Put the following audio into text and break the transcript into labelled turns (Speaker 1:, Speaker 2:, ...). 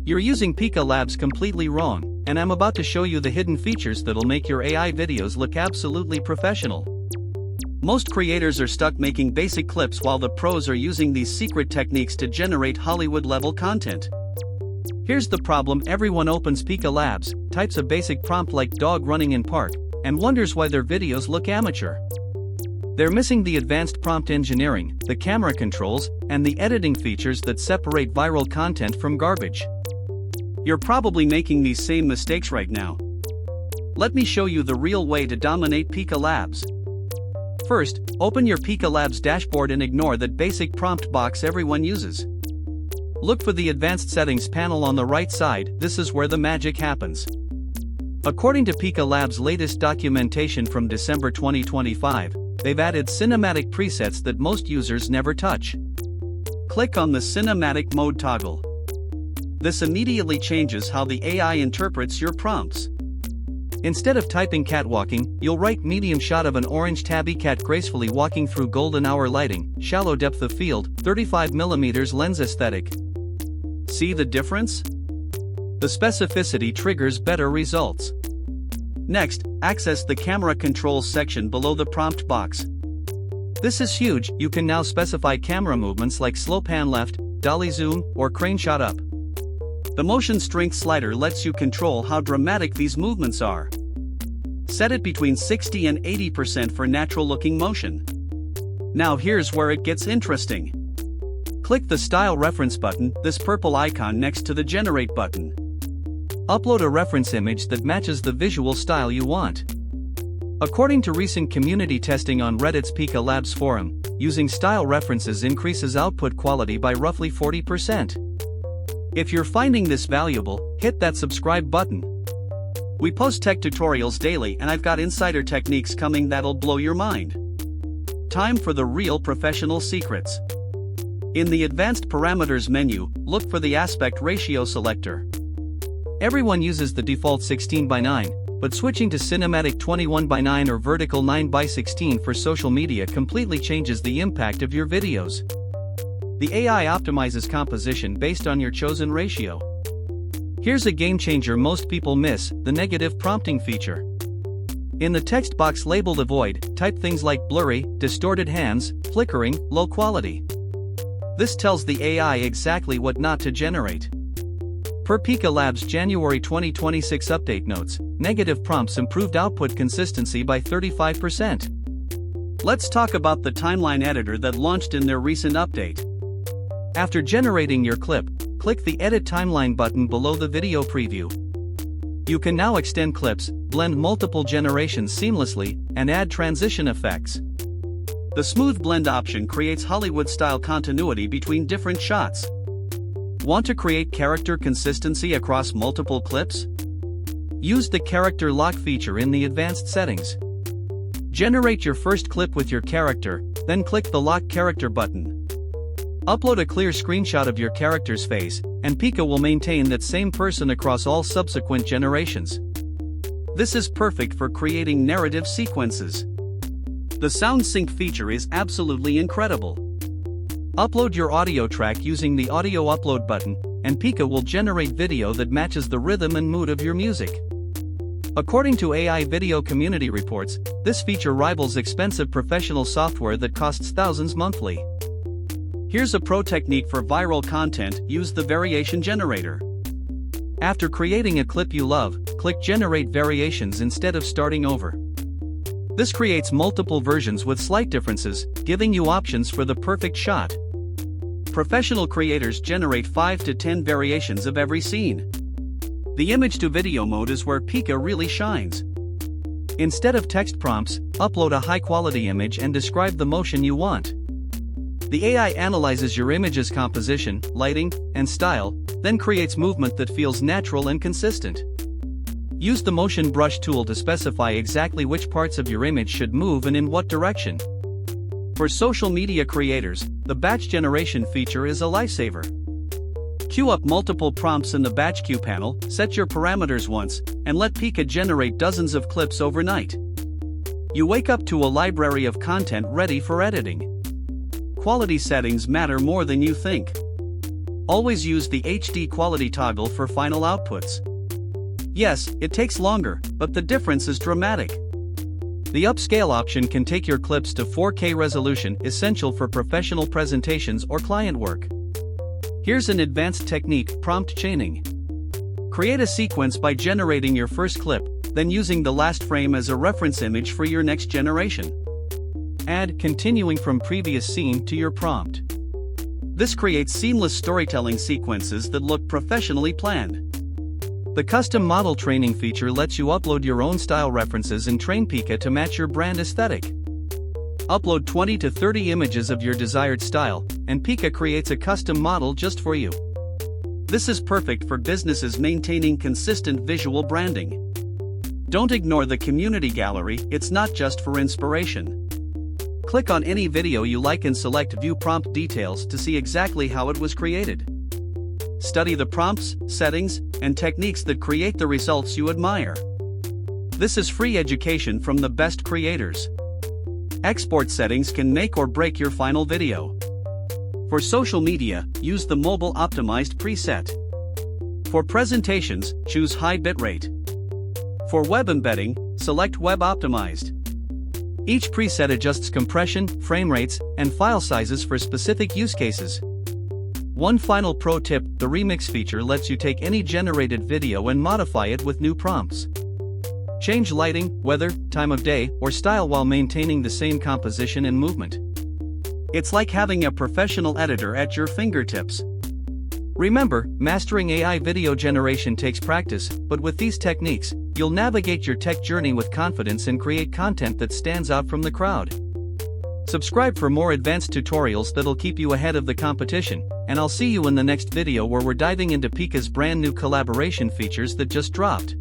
Speaker 1: You're using Pika Labs completely wrong, and I'm about to show you the hidden features that'll make your AI videos look absolutely professional. Most creators are stuck making basic clips while the pros are using these secret techniques to generate Hollywood-level content. Here's the problem: everyone opens Pika Labs, types a basic prompt like "dog running in park," and wonders why their videos look amateur. They're missing the advanced prompt engineering, the camera controls, and the editing features that separate viral content from garbage. You're probably making these same mistakes right now. Let me show you the real way to dominate Pika Labs. First, open your Pika Labs dashboard and ignore that basic prompt box everyone uses. Look for the Advanced Settings panel on the right side. This is where the magic happens. According to Pika Labs' latest documentation from December 2025, they've added cinematic presets that most users never touch. Click on the cinematic mode toggle. This immediately changes how the AI interprets your prompts. Instead of typing "cat walking," you'll write "medium shot of an orange tabby cat gracefully walking through golden hour lighting, shallow depth of field, 35mm lens aesthetic." See the difference? The specificity triggers better results. Next, access the camera controls section below the prompt box. This is huge. You can now specify camera movements like slow pan left, dolly zoom, or crane shot up. The motion strength slider lets you control how dramatic these movements are. Set it between 60 and 80% for natural-looking motion. Now here's where it gets interesting. Click the Style Reference button, this purple icon next to the Generate button. Upload a reference image that matches the visual style you want. According to recent community testing on Reddit's Pika Labs forum, using style references increases output quality by roughly 40%. If you're finding this valuable, hit that subscribe button. We post tech tutorials daily, and I've got insider techniques coming that'll blow your mind. Time for the real professional secrets. In the Advanced Parameters menu, look for the aspect ratio selector. Everyone uses the default 16:9, but switching to cinematic 21:9 or vertical 9:16 for social media completely changes the impact of your videos. The AI optimizes composition based on your chosen ratio. Here's a game changer most people miss: the negative prompting feature. In the text box labeled "avoid," type things like blurry, distorted hands, flickering, low quality. This tells the AI exactly what not to generate. Per Pika Labs' January 2026 update notes, negative prompts improved output consistency by 35%. Let's talk about the timeline editor that launched in their recent update. After generating your clip, click the Edit Timeline button below the video preview. You can now extend clips, blend multiple generations seamlessly, and add transition effects. The Smooth Blend option creates Hollywood-style continuity between different shots. Want to create character consistency across multiple clips? Use the Character Lock feature in the advanced settings. Generate your first clip with your character, then click the Lock Character button. Upload a clear screenshot of your character's face, and Pika will maintain that same person across all subsequent generations. This is perfect for creating narrative sequences. The Sound Sync feature is absolutely incredible. Upload your audio track using the Audio Upload button, and Pika will generate video that matches the rhythm and mood of your music. According to AI video community reports, this feature rivals expensive professional software that costs thousands monthly. Here's a pro technique for viral content: use the variation generator. After creating a clip you love, click Generate Variations instead of starting over. This creates multiple versions with slight differences, giving you options for the perfect shot. Professional creators generate 5 to 10 variations of every scene. The image-to-video mode is where Pika really shines. Instead of text prompts, upload a high-quality image and describe the motion you want. The AI analyzes your image's composition, lighting, and style, then creates movement that feels natural and consistent. Use the Motion Brush tool to specify exactly which parts of your image should move and in what direction. For social media creators, the batch generation feature is a lifesaver. Queue up multiple prompts in the batch queue panel, set your parameters once, and let Pika generate dozens of clips overnight. You wake up to a library of content ready for editing. Quality settings matter more than you think. Always use the HD quality toggle for final outputs. Yes, it takes longer, but the difference is dramatic. The upscale option can take your clips to 4K resolution, essential for professional presentations or client work. Here's an advanced technique: prompt chaining. Create a sequence by generating your first clip, then using the last frame as a reference image for your next generation. Add continuing from previous scene to your prompt. This creates seamless storytelling sequences that look professionally planned. The custom model training feature lets you upload your own style references and train Pika to match your brand aesthetic. Upload 20 to 30 images of your desired style, and Pika creates a custom model just for you. This is perfect for businesses maintaining consistent visual branding. Don't ignore the community gallery, it's not just for inspiration. Click on any video you like and select View Prompt Details to see exactly how it was created. Study the prompts, settings, and techniques that create the results you admire. This is free education from the best creators. Export settings can make or break your final video. For social media, use the mobile optimized preset. For presentations, choose high bitrate. For web embedding, select web optimized. Each preset adjusts compression, frame rates, and file sizes for specific use cases. One final pro tip: the remix feature lets you take any generated video and modify it with new prompts. Change lighting, weather, time of day, or style while maintaining the same composition and movement. It's like having a professional editor at your fingertips. Remember, mastering AI video generation takes practice, but with these techniques, you'll navigate your tech journey with confidence and create content that stands out from the crowd. Subscribe for more advanced tutorials that'll keep you ahead of the competition, and I'll see you in the next video where we're diving into Pika's brand new collaboration features that just dropped.